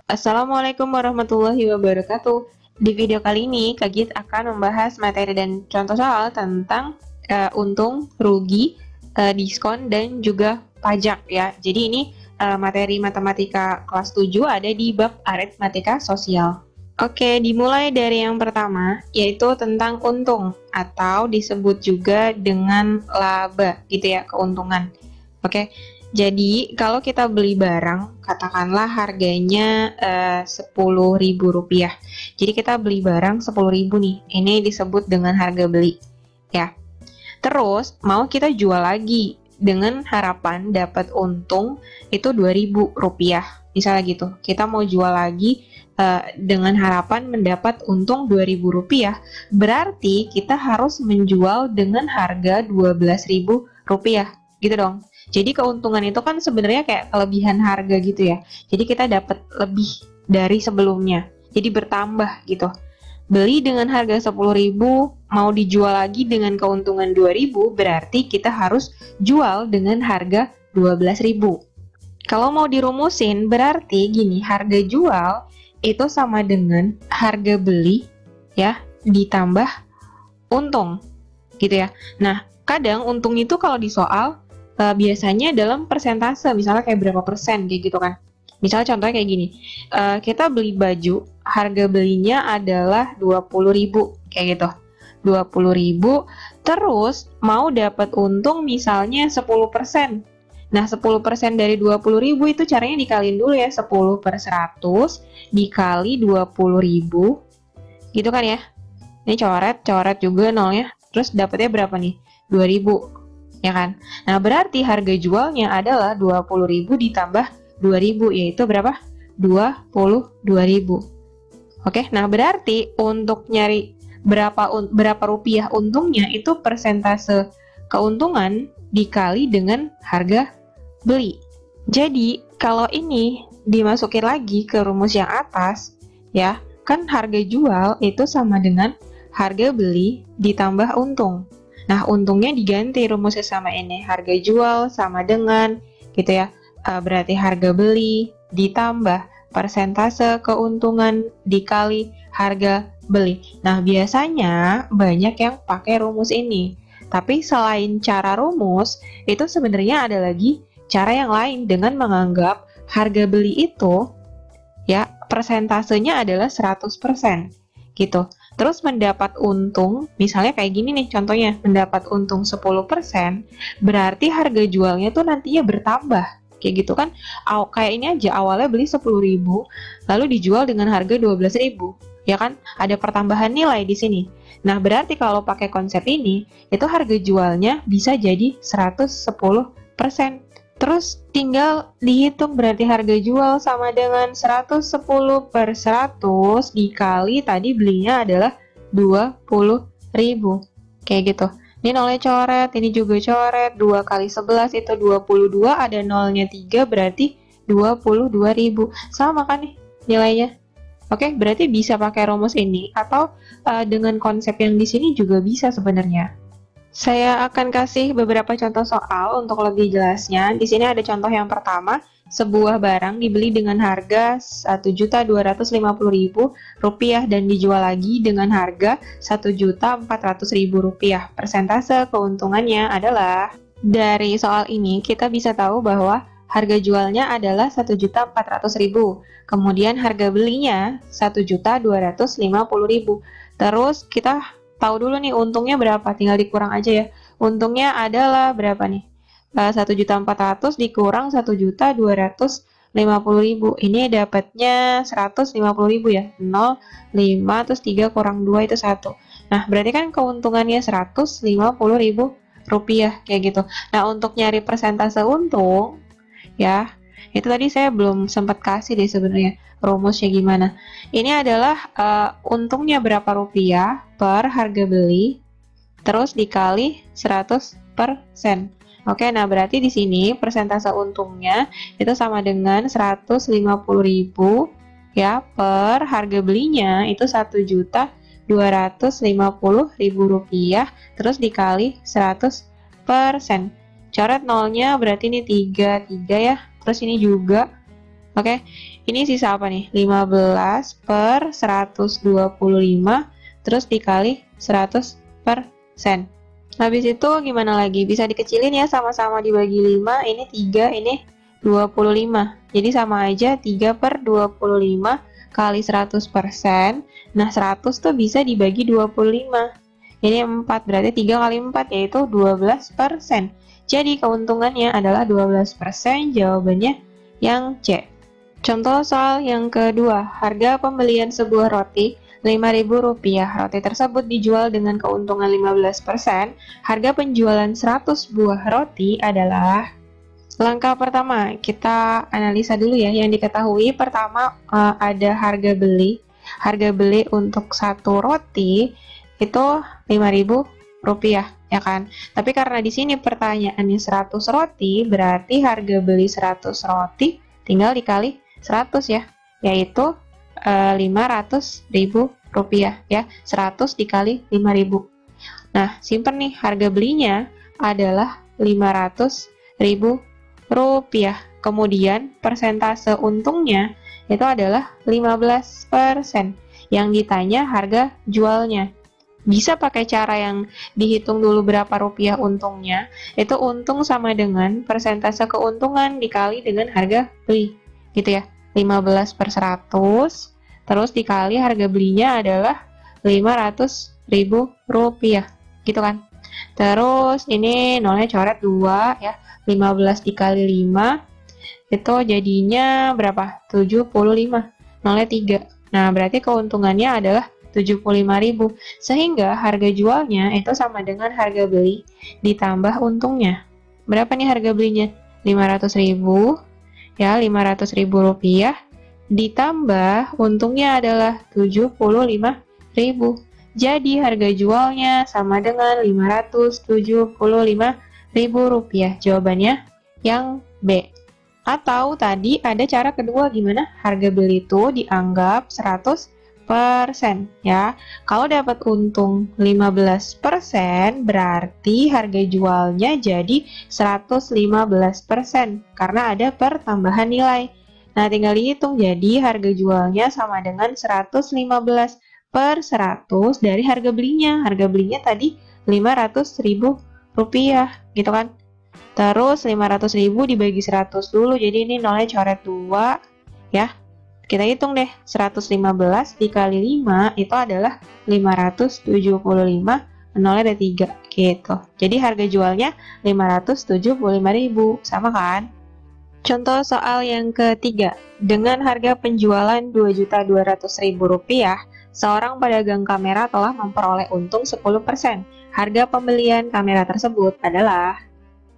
Assalamualaikum warahmatullahi wabarakatuh. Di video kali ini, Kak Git akan membahas materi dan contoh soal tentang untung, rugi, diskon, dan juga pajak ya. Jadi ini materi matematika kelas 7 ada di bab aritmatika sosial. Oke, dimulai dari yang pertama, yaitu tentang untung, atau disebut juga dengan laba, gitu ya, keuntungan. Oke, jadi kalau kita beli barang, katakanlah harganya Rp10.000. Jadi kita beli barang Rp10.000 nih, ini disebut dengan harga beli, ya. Terus mau kita jual lagi dengan harapan dapat untung itu Rp2.000, misalnya gitu. Kita mau jual lagi dengan harapan mendapat untung Rp2.000, berarti kita harus menjual dengan harga Rp12.000, gitu dong. Jadi keuntungan itu kan sebenarnya kayak kelebihan harga gitu ya. Jadi kita dapat lebih dari sebelumnya. Jadi bertambah gitu. Beli dengan harga Rp10.000, mau dijual lagi dengan keuntungan Rp2.000, berarti kita harus jual dengan harga Rp12.000. Kalau mau dirumusin, berarti gini, harga jual itu sama dengan harga beli ya ditambah untung gitu ya. Nah, kadang untung itu kalau di soal biasanya dalam persentase, misalnya kayak berapa persen kayak gitu kan. Misalnya contohnya kayak gini, kita beli baju, harga belinya adalah Rp20.000 kayak gitu. Rp20.000, terus mau dapat untung misalnya 10%. Nah, 10% dari Rp20.000 itu caranya dikaliin dulu ya, 10/100 dikali Rp20.000, gitu kan ya. Ini coret juga nolnya, terus dapatnya berapa nih? 2.000, ya kan? Nah, berarti harga jualnya adalah Rp20.000 ditambah 2.000, yaitu berapa? Rp22.000. Oke, nah berarti untuk nyari berapa rupiah untungnya itu persentase keuntungan dikali dengan harga beli. Jadi, kalau ini dimasukin lagi ke rumus yang atas, ya, kan harga jual itu sama dengan harga beli ditambah untung. Nah, untungnya diganti rumusnya sama ini. Harga jual sama dengan, gitu ya, berarti harga beli ditambah persentase keuntungan dikali harga beli. Nah, biasanya banyak yang pakai rumus ini. Tapi selain cara rumus, itu sebenarnya ada lagi cara yang lain dengan menganggap harga beli itu ya persentasenya adalah 100% gitu. Terus mendapat untung, misalnya kayak gini nih contohnya, mendapat untung 10%, berarti harga jualnya tuh nantinya bertambah. Kayak gitu kan, kayak ini aja, awalnya beli 10.000, lalu dijual dengan harga 12.000, ya kan? Ada pertambahan nilai di sini. Nah, berarti kalau pakai konsep ini, itu harga jualnya bisa jadi 110%. Terus tinggal dihitung, berarti harga jual sama dengan 110/100 dikali tadi belinya adalah 20.000. Kayak gitu. Ini nolnya coret, ini juga coret. 2 kali 11 itu 22, ada nolnya 3 berarti 22.000. Sama kan nih nilainya? Oke, berarti bisa pakai rumus ini atau dengan konsep yang di sini juga bisa sebenarnya. Saya akan kasih beberapa contoh soal untuk lebih jelasnya. Di sini ada contoh yang pertama, sebuah barang dibeli dengan harga Rp1.250.000 dan dijual lagi dengan harga Rp1.400.000. Persentase keuntungannya adalah, dari soal ini kita bisa tahu bahwa harga jualnya adalah Rp1.400.000. Kemudian harga belinya Rp1.250.000. Terus kita tahu dulu nih untungnya berapa, tinggal dikurang aja ya. Untungnya adalah berapa nih? 1.400.000 dikurang 1.250.000. Ini dapatnya 150.000 ya. 0, 5, terus 3 kurang 2 itu 1. Nah, berarti kan keuntungannya Rp150.000 kayak gitu. Nah, untuk nyari persentase untung ya, itu tadi saya belum sempat kasih deh sebenarnya rumusnya gimana. Ini adalah untungnya berapa rupiah per harga beli, terus dikali 100%. Oke, nah berarti di sini persentase untungnya itu sama dengan 150.000 ya per harga belinya itu Rp1.250.000 terus dikali 100%. Coret nolnya berarti ini 3 ya. Terus ini juga Oke, ini sisa apa nih? 15 per 125 terus dikali 100%. Habis itu gimana lagi? Bisa dikecilin ya, sama-sama dibagi 5. Ini 3, ini 25. Jadi sama aja 3 per 25 kali 100%. Nah, 100 tuh bisa dibagi 25. Ini 4, berarti 3 kali 4 yaitu 12%. Jadi keuntungannya adalah 12%, jawabannya yang C. Contoh soal yang kedua, harga pembelian sebuah roti Rp5.000. Roti tersebut dijual dengan keuntungan 15%. Harga penjualan 100 buah roti adalah... Langkah pertama, kita analisa dulu ya. Yang diketahui pertama ada harga beli. Harga beli untuk satu roti itu Rp5.000, ya kan? Tapi karena di sini pertanyaannya 100 roti, berarti harga beli 100 roti tinggal dikali 100 ya, yaitu Rp500.000 ya. 100 dikali 5.000. Nah, simpen nih, harga belinya adalah Rp500.000. Kemudian persentase untungnya itu adalah 15%. Yang ditanya harga jualnya. Bisa pakai cara yang dihitung dulu berapa rupiah untungnya. Itu untung sama dengan persentase keuntungan dikali dengan harga beli, gitu ya. 15 per 100, terus dikali harga belinya adalah Rp500.000, gitu kan. Terus ini nolnya coret 2 ya, 15 dikali 5 itu jadinya berapa? 75. Nolnya 3. Nah, berarti keuntungannya adalah 75.000. Sehingga harga jualnya itu sama dengan harga beli ditambah untungnya. Berapa nih harga belinya? 500.000. Ya, Rp500.000 ditambah untungnya adalah 75.000. Jadi harga jualnya sama dengan Rp575.000. Jawabannya yang B. Atau tadi ada cara kedua, gimana? Harga beli itu dianggap 100% ya. Kalau dapat untung 15%, berarti harga jualnya jadi 115% karena ada pertambahan nilai. Nah, tinggal dihitung, jadi harga jualnya sama dengan 115 per 100 dari harga belinya. Harga belinya tadi Rp500.000, gitu kan. Terus 500.000 dibagi 100 dulu, jadi ini nolnya coret 2 ya. Kita hitung deh, 115 dikali 5 itu adalah 575, nolnya ada 3 gitu. Jadi harga jualnya 575.000, sama kan? Contoh soal yang ketiga, dengan harga penjualan Rp2.200.000, seorang pedagang kamera telah memperoleh untung 10%. Harga pembelian kamera tersebut adalah...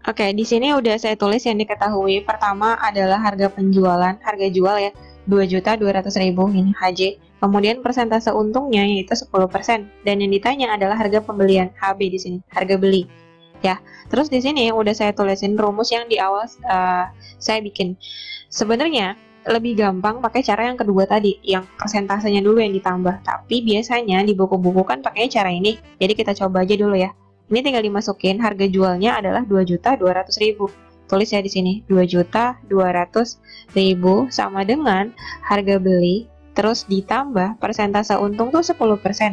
Oke, di sini udah saya tulis yang diketahui. Pertama adalah harga penjualan, harga jual ya, Rp2.200.000, ini HJ. Kemudian persentase untungnya yaitu 10%. Dan yang ditanya adalah harga pembelian, HB di sini, harga beli. Ya, terus di sini udah saya tulisin rumus yang di awal saya bikin. Sebenarnya lebih gampang pakai cara yang kedua tadi, yang persentasenya dulu yang ditambah. Tapi biasanya di buku-buku kan pakai cara ini. Jadi kita coba aja dulu ya. Ini tinggal dimasukin, harga jualnya adalah Rp2.200.000. Tulis ya di sini, Rp2.200.000 sama dengan harga beli, terus ditambah persentase untung tuh 10%.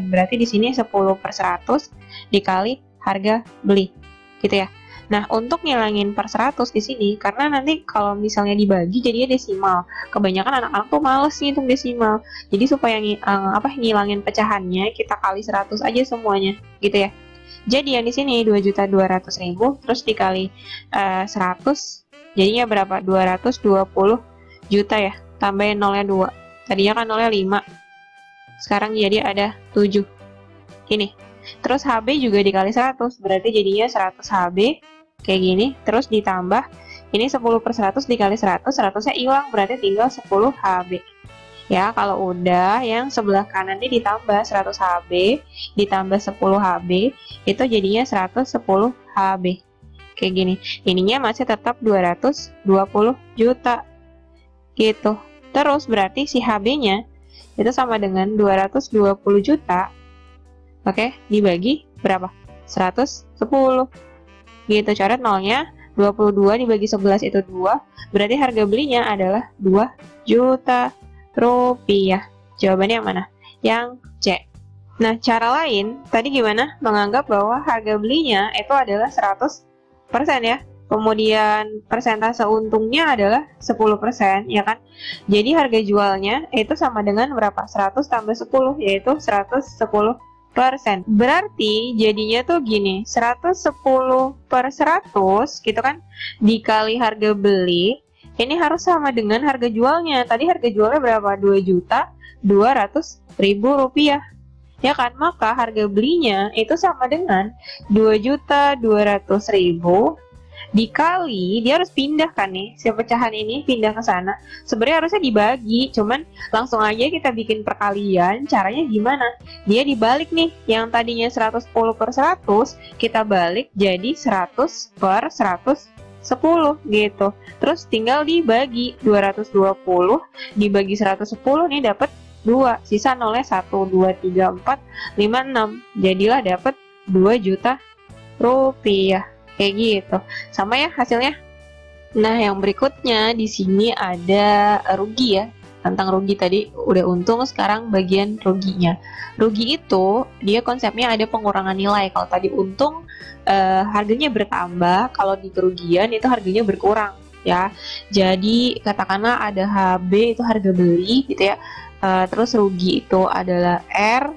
Berarti di sini 10 per 100 dikali harga beli, gitu ya. Nah, untuk ngilangin per 100 di sini, karena nanti kalau misalnya dibagi jadinya desimal. Kebanyakan anak-anak tuh males ngitung desimal. Jadi supaya ngilangin pecahannya, kita kali 100 aja semuanya, gitu ya. Jadi yang di sini Rp2.200.000 terus dikali 100, jadinya berapa? 220 juta ya. Tambahin nolnya 2. Tadinya kan nolnya 5. Sekarang jadi ada 7. Ini. Terus HB juga dikali 100, berarti jadinya 100 HB kayak gini. Terus ditambah ini 10 per 100 dikali 100, 100-nya hilang, berarti tinggal 10 HB. Ya, kalau udah yang sebelah kanan ini ditambah 100 HB, ditambah 10 HB, itu jadinya 110 HB. Kayak gini. Ininya masih tetap 220 juta. Gitu. Terus berarti si HB-nya itu sama dengan 220 juta. Oke, dibagi berapa? 110. Gitu, coret nolnya. 22 dibagi 11 itu 2, berarti harga belinya adalah 2 juta rupiah. Jawabannya yang mana? Yang C. Nah, cara lain, tadi gimana? Menganggap bahwa harga belinya itu adalah 100% ya. Kemudian persentase untungnya adalah 10%, ya kan? Jadi harga jualnya itu sama dengan berapa? 100 tambah 10, yaitu 110%. Berarti jadinya tuh gini, 110/100 gitu kan, dikali harga beli, ini harus sama dengan harga jualnya. Tadi harga jualnya berapa? 2.200.000 rupiah. Ya kan, maka harga belinya itu sama dengan 2.200.000 dikali, dia harus pindah kan nih, si pecahan ini pindah ke sana. Sebenarnya harusnya dibagi, cuman langsung aja kita bikin perkalian. Caranya gimana? Dia dibalik nih, yang tadinya 110/100 kita balik jadi 100/110 gitu. Terus tinggal dibagi, 220 dibagi 110 nih dapat 2, sisa nolnya 1, 2, 3, 4, 5, 6. Jadilah dapat 2 juta rupiah. Kayak gitu. Sama ya hasilnya. Nah, yang berikutnya di sini ada rugi ya. Tentang rugi tadi udah untung, sekarang bagian ruginya. Rugi itu dia konsepnya ada pengurangan nilai. Kalau tadi untung harganya bertambah, kalau di kerugian itu harganya berkurang ya. Jadi katakanlah ada HB itu harga beli gitu ya. Terus rugi itu adalah R,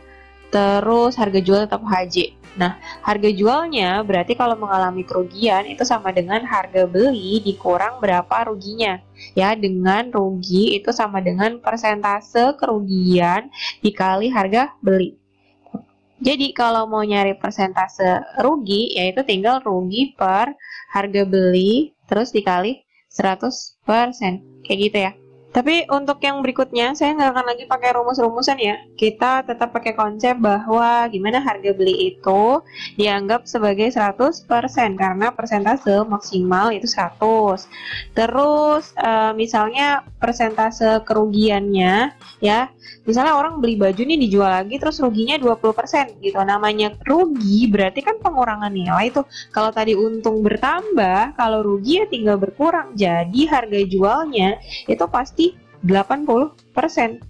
terus harga jual tetap HJ. Nah, harga jualnya berarti kalau mengalami kerugian itu sama dengan harga beli dikurang berapa ruginya. Ya, dengan rugi itu sama dengan persentase kerugian dikali harga beli. Jadi kalau mau nyari persentase rugi, yaitu tinggal rugi per harga beli terus dikali 100%. Kayak gitu ya. Tapi untuk yang berikutnya, saya nggak akan lagi pakai rumus-rumusan ya. Kita tetap pakai konsep bahwa gimana harga beli itu dianggap sebagai 100% karena persentase maksimal itu 100. Terus misalnya persentase kerugiannya ya, misalnya orang beli baju nih dijual lagi terus ruginya 20% gitu. Namanya rugi berarti kan pengurangan nilai itu. Kalau tadi untung bertambah, kalau rugi ya tinggal berkurang. Jadi harga jualnya itu pasti 80%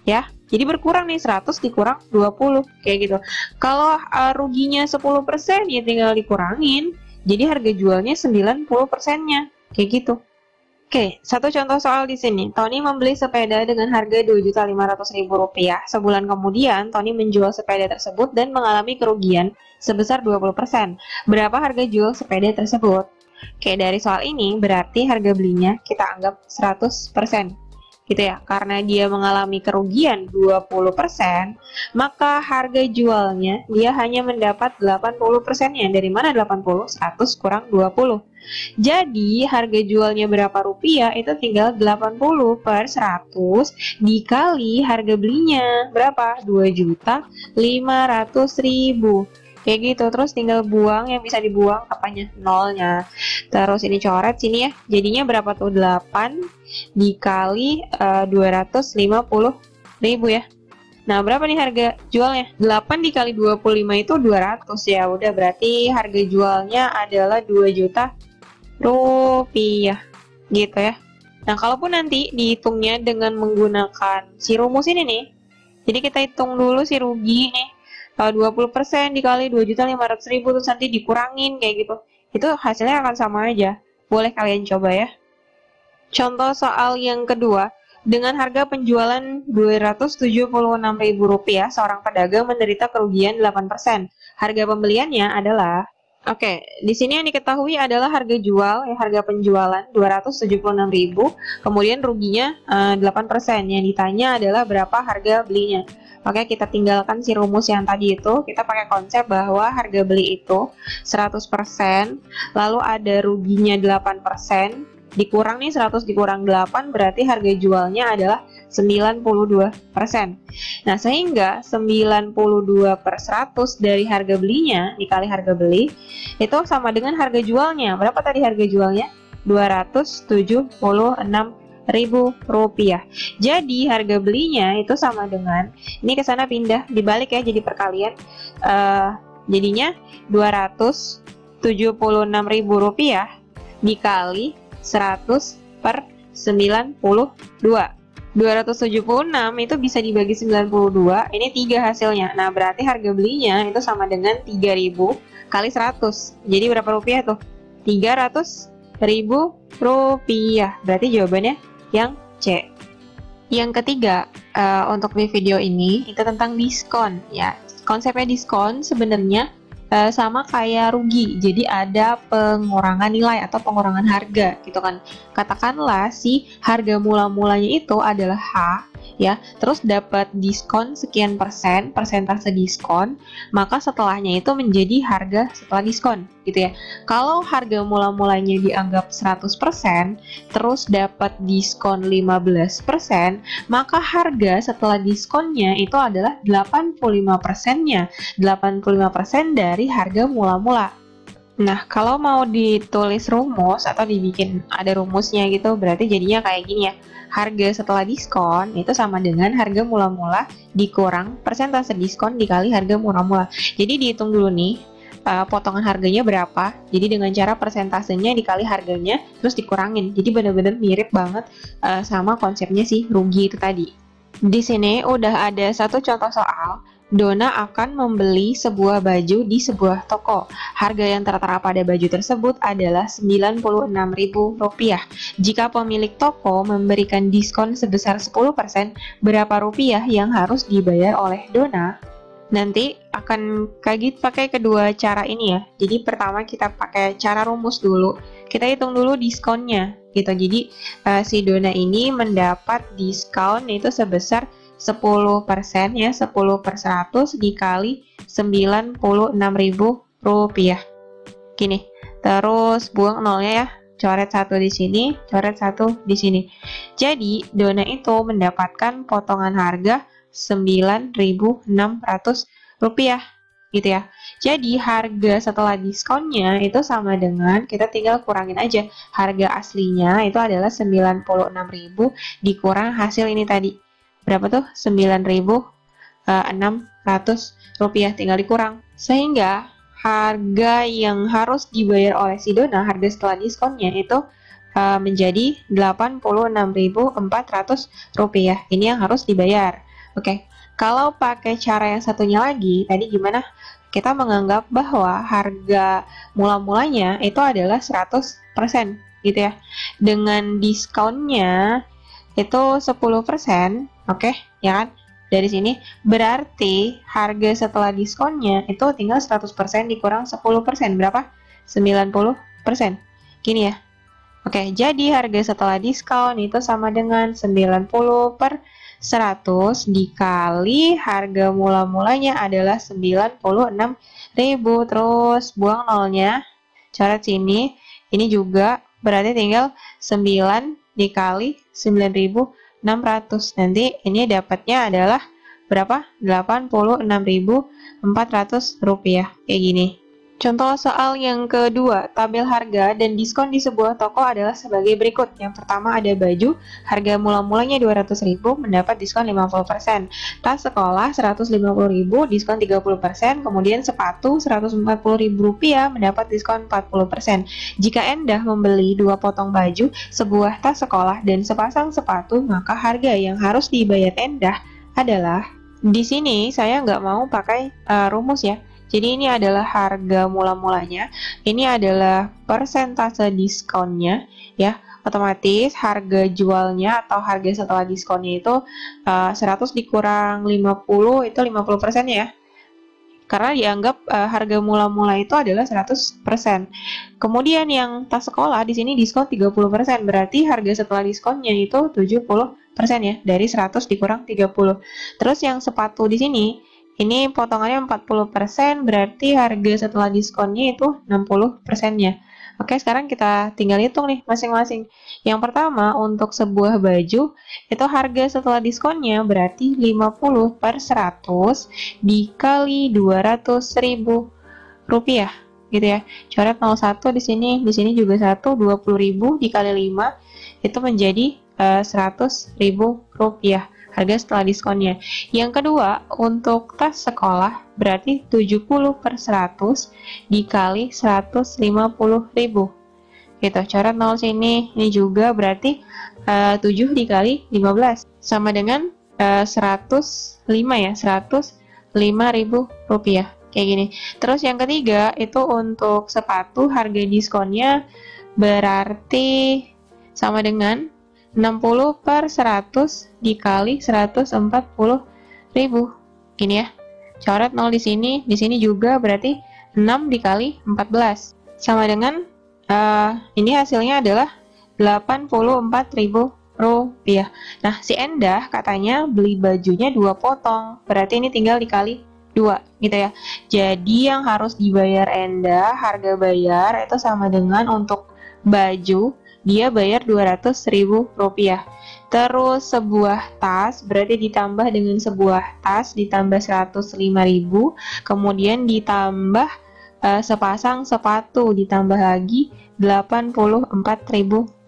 ya. Jadi berkurang nih, 100 dikurang 20 kayak gitu. Kalau ruginya 10% ya tinggal dikurangin. Jadi harga jualnya 90%-nya kayak gitu. Oke, satu contoh soal di sini. Tony membeli sepeda dengan harga Rp2.500.000. Sebulan kemudian, Tony menjual sepeda tersebut dan mengalami kerugian sebesar 20%. Berapa harga jual sepeda tersebut? Oke, dari soal ini berarti harga belinya kita anggap 100%. Gitu ya. Karena dia mengalami kerugian 20%, maka harga jualnya dia hanya mendapat 80%-nya. Dari mana 80? 100 kurang 20. Jadi harga jualnya berapa rupiah itu tinggal 80/100 dikali harga belinya berapa? 2.500.000. Kayak gitu. Terus tinggal buang yang bisa dibuang apanya? Nolnya. Terus ini coret sini ya. Jadinya berapa tuh? 8 dikali 250.000 ya. Nah, berapa nih harga jualnya? 8 dikali 25 itu 200 ya. Udah, berarti harga jualnya adalah 2 juta rupiah gitu ya. Nah, kalaupun nanti dihitungnya dengan menggunakan si rumus ini nih, jadi kita hitung dulu si rugi nih, 20% dikali 2.500.000 terus nanti dikurangin kayak gitu, itu hasilnya akan sama aja. Boleh kalian coba ya. Contoh soal yang kedua, dengan harga penjualan Rp276.000, seorang pedagang menderita kerugian 8%. Harga pembeliannya adalah, oke, di sini yang diketahui adalah harga jual, ya, harga penjualan 276.000, kemudian ruginya 8%. Yang ditanya adalah berapa harga belinya. Oke, kita tinggalkan si rumus yang tadi itu, kita pakai konsep bahwa harga beli itu 100%, lalu ada ruginya 8%, dikurang nih 100 dikurang 8, berarti harga jualnya adalah 92%. Nah, sehingga 92/100 dari harga belinya dikali harga beli itu sama dengan harga jualnya. Berapa tadi harga jualnya? Rp276.000. Jadi harga belinya itu sama dengan, ini ke sana pindah, dibalik ya jadi perkalian. Jadinya Rp276.000 dikali 100 per 92. 276 itu bisa dibagi 92, ini 3 hasilnya. Nah, berarti harga belinya itu sama dengan 3.000 kali 100. Jadi berapa rupiah tuh? 300.000 rupiah. Berarti jawabannya yang C. Yang ketiga, untuk di video ini itu tentang diskon ya. Konsepnya diskon sebenarnya sama kayak rugi, jadi ada pengurangan nilai atau pengurangan harga gitu kan. Katakanlah si harga mula-mulanya itu adalah H ya, terus dapat diskon sekian persen, persentase diskon, maka setelahnya itu menjadi harga setelah diskon gitu ya. Kalau harga mula-mulanya dianggap 100%, terus dapat diskon 15%, maka harga setelah diskonnya itu adalah 85%-nya. 85% dari harga mula-mula. Nah, kalau mau ditulis rumus atau dibikin ada rumusnya gitu, berarti jadinya kayak gini ya. Harga setelah diskon itu sama dengan harga mula-mula dikurang persentase diskon dikali harga mula-mula. Jadi dihitung dulu nih, potongan harganya berapa. Jadi dengan cara persentasenya dikali harganya, terus dikurangin. Jadi benar-benar mirip banget sama konsepnya si rugi itu tadi. Di sini udah ada satu contoh soal. Dona akan membeli sebuah baju di sebuah toko. Harga yang tertera pada baju tersebut adalah Rp96.000. Jika pemilik toko memberikan diskon sebesar 10%, berapa rupiah yang harus dibayar oleh Dona? Nanti akan kaget pakai kedua cara ini ya. Jadi pertama kita pakai cara rumus dulu. Kita hitung dulu diskonnya gitu. Jadi si Dona ini mendapat diskon itu sebesar 10% ya, 10 per 100 dikali Rp96.000. Gini, terus buang nolnya ya, coret 1 di sini, coret 1 di sini. Jadi, Dona itu mendapatkan potongan harga Rp9.600 gitu ya. Jadi, harga setelah diskonnya itu sama dengan, kita tinggal kurangin aja. Harga aslinya itu adalah Rp96.000 dikurang hasil ini tadi. Berapa tuh? Rp9.600, tinggal dikurang. Sehingga harga yang harus dibayar oleh si Dona, harga setelah diskonnya itu menjadi Rp86.400. Ini yang harus dibayar. Oke, kalau pakai cara yang satunya lagi, tadi gimana? Kita menganggap bahwa harga mula-mulanya itu adalah 100% gitu ya. Dengan diskonnya itu 10%, oke, ya kan? Dari sini berarti harga setelah diskonnya itu tinggal 100% dikurang 10%, berapa? 90%. Gini ya. Oke, jadi harga setelah diskon itu sama dengan 90 per 100 dikali harga mula-mulanya adalah Rp96.000. Terus buang nolnya, coret sini. Ini juga berarti tinggal 9 dikali 9.600. Nanti ini dapatnya adalah berapa? Rp86.400. Kayak gini. Contoh soal yang kedua, tabel harga dan diskon di sebuah toko adalah sebagai berikut. Yang pertama ada baju, harga mula-mulanya Rp200.000, mendapat diskon 50%. Tas sekolah Rp150.000, diskon 30%. Kemudian sepatu Rp140.000, mendapat diskon 40%. Jika Endah membeli 2 potong baju, sebuah tas sekolah, dan sepasang sepatu, maka harga yang harus dibayar Endah adalah, di sini saya nggak mau pakai rumus ya. Jadi ini adalah harga mula-mulanya, ini adalah persentase diskonnya ya. Otomatis harga jualnya atau harga setelah diskonnya itu 100 dikurang 50 itu 50% ya. Karena dianggap harga mula-mula itu adalah 100%. Kemudian yang tas sekolah di sini diskon 30%, berarti harga setelah diskonnya itu 70% ya, dari 100 dikurang 30. Terus yang sepatu di sini ini potongannya 40%, berarti harga setelah diskonnya itu 60%-nya. Oke, sekarang kita tinggal hitung nih masing-masing. Yang pertama, untuk sebuah baju, itu harga setelah diskonnya berarti 50 per 100 dikali Rp200.000, gitu ya. Coret 01 di sini juga 1, 20.000 dikali 5, itu menjadi Rp100.000. Harga setelah diskonnya. Yang kedua, untuk tas sekolah berarti 70 per 100 dikali 150.000. gitu. Coret 0 sini, ini juga berarti 7 dikali 15 sama dengan 105 ya, 105.000 rupiah kayak gini. Terus yang ketiga itu untuk sepatu harga diskonnya berarti sama dengan 60 per 100 dikali 140.000 ini ya. Coret 0 di sini juga berarti 6 dikali 14 sama dengan ini hasilnya adalah 84.000 rupiah. Nah, si Endah katanya beli bajunya 2 potong, berarti ini tinggal dikali 2 gitu ya. Jadi yang harus dibayar Endah, harga bayar itu sama dengan untuk baju dia bayar 200.000 rupiah. Terus sebuah tas berarti ditambah dengan sebuah tas ditambah 105.000, kemudian ditambah sepasang sepatu ditambah lagi 84.000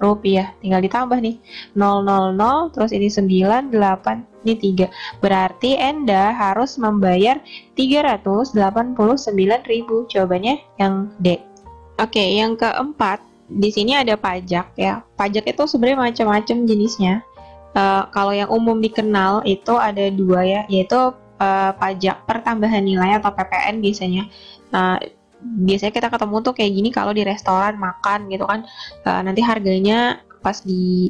rupiah. Tinggal ditambah nih 000, terus ini 9, 8, ini 3. Berarti Enda harus membayar 389.000. Jawabannya yang D. Oke, yang keempat, di sini ada pajak ya. Pajak itu sebenarnya macam-macam jenisnya. Kalau yang umum dikenal itu ada 2 ya, yaitu pajak pertambahan nilai atau PPN biasanya. Biasanya kita ketemu tuh kayak gini kalau di restoran makan gitu kan, nanti harganya pas di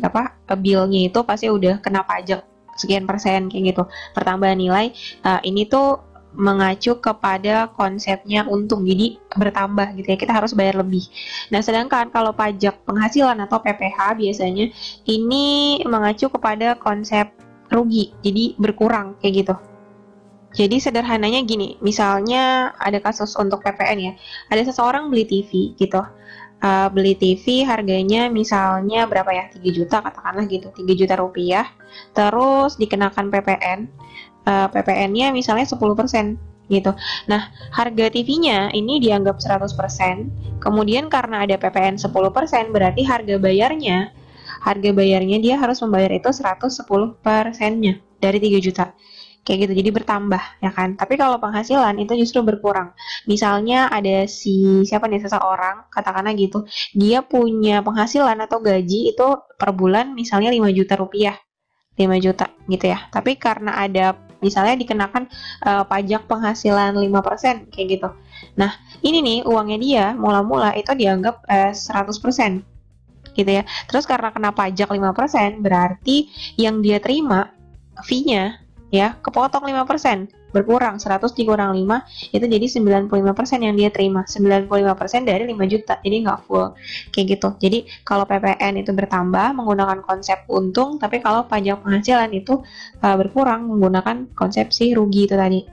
billnya itu pasti udah kena pajak sekian persen kayak gitu, pertambahan nilai. Ini tuh mengacu kepada konsepnya untung, jadi bertambah gitu ya, kita harus bayar lebih. Nah, sedangkan kalau pajak penghasilan atau PPH biasanya ini mengacu kepada konsep rugi, jadi berkurang kayak gitu. Jadi sederhananya gini, misalnya ada kasus untuk PPN ya, ada seseorang beli TV gitu, beli TV harganya misalnya berapa ya, 3 juta katakanlah gitu, 3 juta rupiah, terus dikenakan PPN, PPN-nya misalnya 10% gitu. Nah, harga TV-nya ini dianggap 100%, kemudian karena ada PPN 10% berarti harga bayarnya dia harus membayar itu 110%-nya dari 3 juta. Kayak gitu, jadi bertambah ya kan. Tapi kalau penghasilan itu justru berkurang. Misalnya ada seseorang katakanlah gitu, dia punya penghasilan atau gaji itu per bulan misalnya 5 juta rupiah, 5 juta gitu ya. Tapi karena ada misalnya dikenakan pajak penghasilan 5% kayak gitu. Nah, ini nih uangnya dia mula-mula itu dianggap 100% gitu ya. Terus karena kena pajak 5% berarti yang dia terima fee-nya ya kepotong 5%, berkurang 100 dikurang 5 itu jadi 95% yang dia terima, 95% dari 5 juta, jadi nggak full kayak gitu. Jadi kalau PPN itu bertambah menggunakan konsep untung, tapi kalau pajak penghasilan itu berkurang menggunakan konsep si rugi itu tadi.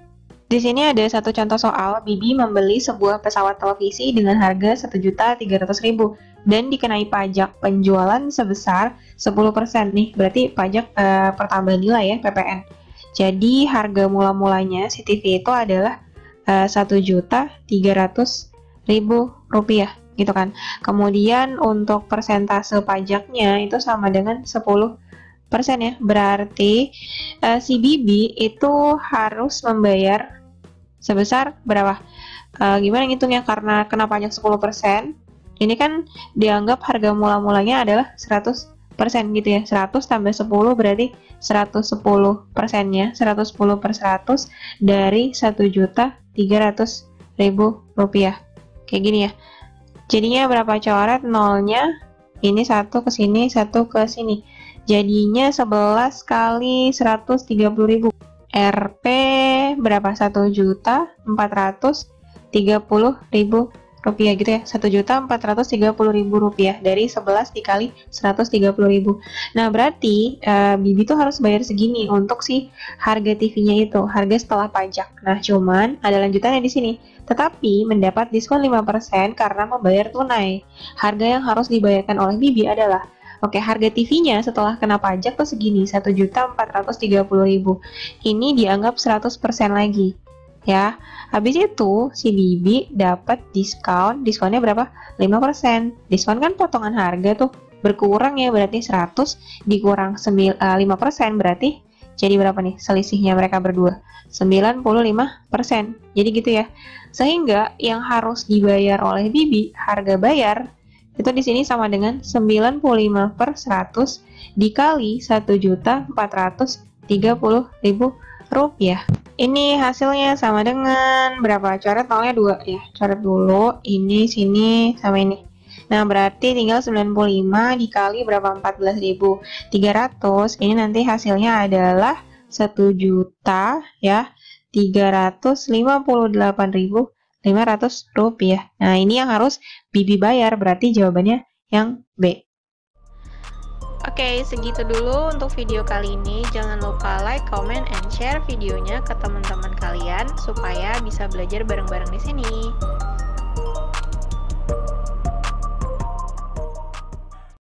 Di sini ada satu contoh soal, Bibi membeli sebuah pesawat televisi dengan harga 1.300.000 dan dikenai pajak penjualan sebesar 10% nih, berarti pajak pertambahan nilai ya, PPN. Jadi harga mula-mulanya si TV itu adalah 1.300.000 rupiah gitu kan. Kemudian untuk persentase pajaknya itu sama dengan 10% ya. Berarti si Bibi itu harus membayar sebesar berapa? Gimana ngitungnya, karena kena pajak 10%. Ini kan dianggap harga mula-mulanya adalah 100% gitu ya, 100 tambah 10 berarti 110%-nya, 110 per 100 dari 1.300.000 rupiah kayak gini ya. Jadinya berapa coret? Nolnya ini 1 ke sini, 1 ke sini, jadinya 11 kali 130.000. Rp berapa? 1.430.000 rupiah gitu ya, 1.430.000 rupiah dari 11 dikali 130.000. Nah, berarti Bibi tuh harus bayar segini untuk si harga TV-nya itu, harga setelah pajak. Nah, cuman ada lanjutannya di sini. Tetapi mendapat diskon 5% karena membayar tunai. Harga yang harus dibayarkan oleh Bibi adalah, oke, harga TV-nya setelah kena pajak tuh segini, 1.430.000. Ini dianggap 100% lagi. Ya, habis itu si Bibi dapat diskonnya berapa? 5%. Diskon kan potongan harga tuh, berkurang ya, berarti 100 dikurang 5% berarti jadi berapa nih selisihnya mereka berdua? 95%. Jadi gitu ya. Sehingga yang harus dibayar oleh Bibi, harga bayar Itu di sini sama dengan 95/100 dikali 1.430.000 rupiah. Ini hasilnya sama dengan berapa? Coret nolnya 2 ya. Coret dulu ini sini sama ini. Nah, berarti tinggal 95 dikali berapa? 14.300. Ini nanti hasilnya adalah 1 juta ya. 358.500 rupiah. Nah, ini yang harus Bibi bayar, berarti jawabannya yang B. Oke, segitu dulu untuk video kali ini. Jangan lupa like, comment, and share videonya ke teman-teman kalian supaya bisa belajar bareng-bareng di sini.